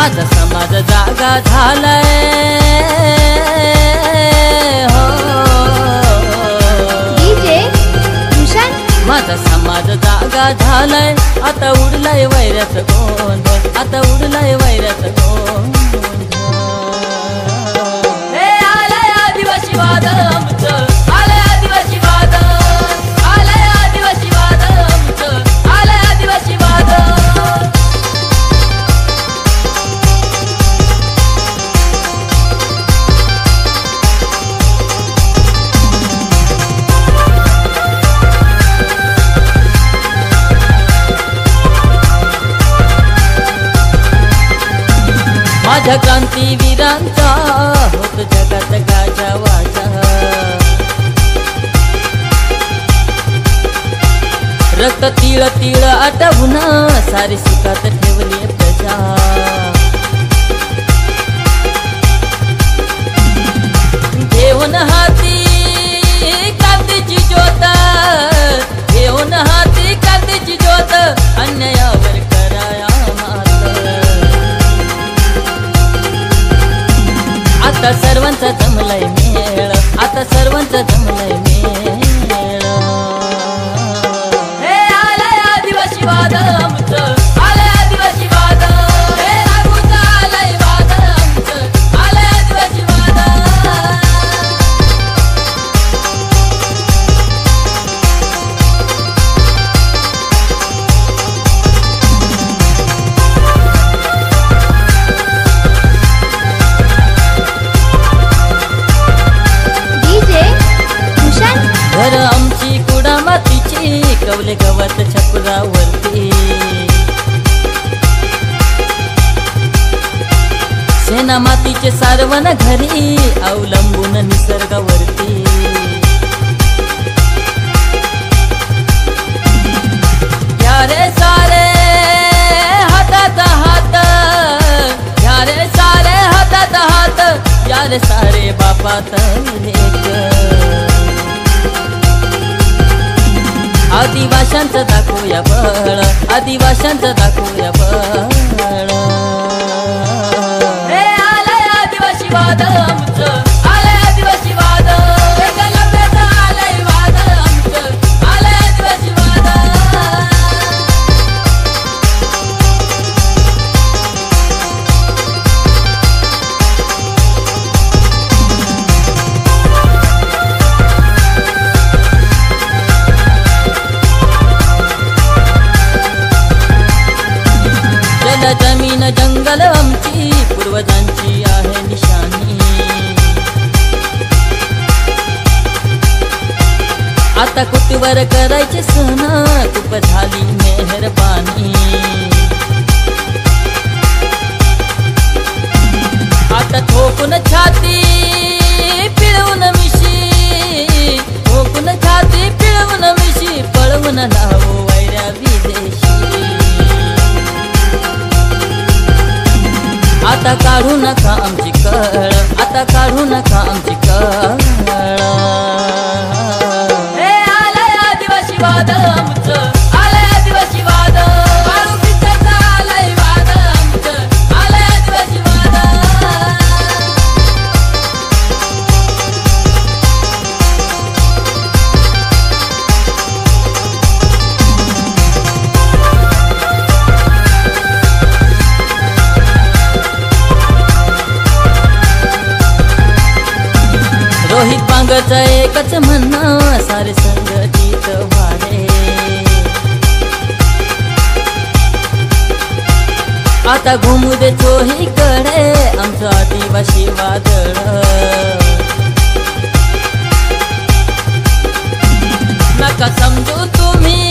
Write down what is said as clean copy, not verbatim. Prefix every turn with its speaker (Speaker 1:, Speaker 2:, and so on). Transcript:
Speaker 1: माझा समाज जागा झालाय हो
Speaker 2: डीजे भूषण
Speaker 1: माझा समाज जागा झालाय आता उडलाय वैऱ्याचं गोंधळ आता उडलाय वैऱ्याचं गोंधळ हे आलंय आदिवासी वादळ आमचं आलंय आदिवासी वादळ आलंय आदिवासी वादळ आमचं आलंय आदिवासी वादळ माझ्या क्रांतीवीरांचा होत जगात गाजावाजा रक्त तिळ तिळ आटवून सारी सुखात ठेवली प्रजा घेऊन हाती क्रांतीची ज्योत घेऊन हाती क्रांतीची ज्योत अन्यायावर कराया आता सर्वांचा जमलाय मेळ आता सर्वांचा जमलाय मेळ हे आलंय आदिवासी वादळ आमचं आलंय आदिवासी वादळ हे नागूचं आलंय वादळ आमचं आलंय आदिवासी वादळ घर आमची कुडा मातीची कवले गवत छपरावरती सेना मातीचे सारवण घरी अवलंबून निसर्गावरती यारे सारे हातात हात यारे सारे हातात हात यारे सारे बापात लेक आदिवाशांचं दाखवूया बळ आदिवाशांचं दाखवूया बळ हे आलंय आदिवासी वादळ आमचं आलंय आदिवासी वादळ एकलव्याचं आलंय वादळ आमचं आलंय आदिवासी वादळ जमीन जंगल आमची पूर्वजांची आहे निशाणी आता कुटीवर करायचे सण खूप झाली मेहरबानी आता ठोकून छाती पिळवून मिशी ठोकून छाती पिळवून मिशी पळवून लावू वैऱ्या विदेशी आता काढू नका आमची कळ आता काढू नका आमची कळ हे आलंय आदिवासी वादळ आमचं आलंय आदिवासी वादळ वाळूकीचं आलंय वादळ आमचं आलंय आदिवासी वादळ रोहित बांगचं एकच म्हणणं सारे संघटित व्हावे आता घुमू दे चोहीकडे आमचं आदिवासी वादळ नका समजू तुम्ही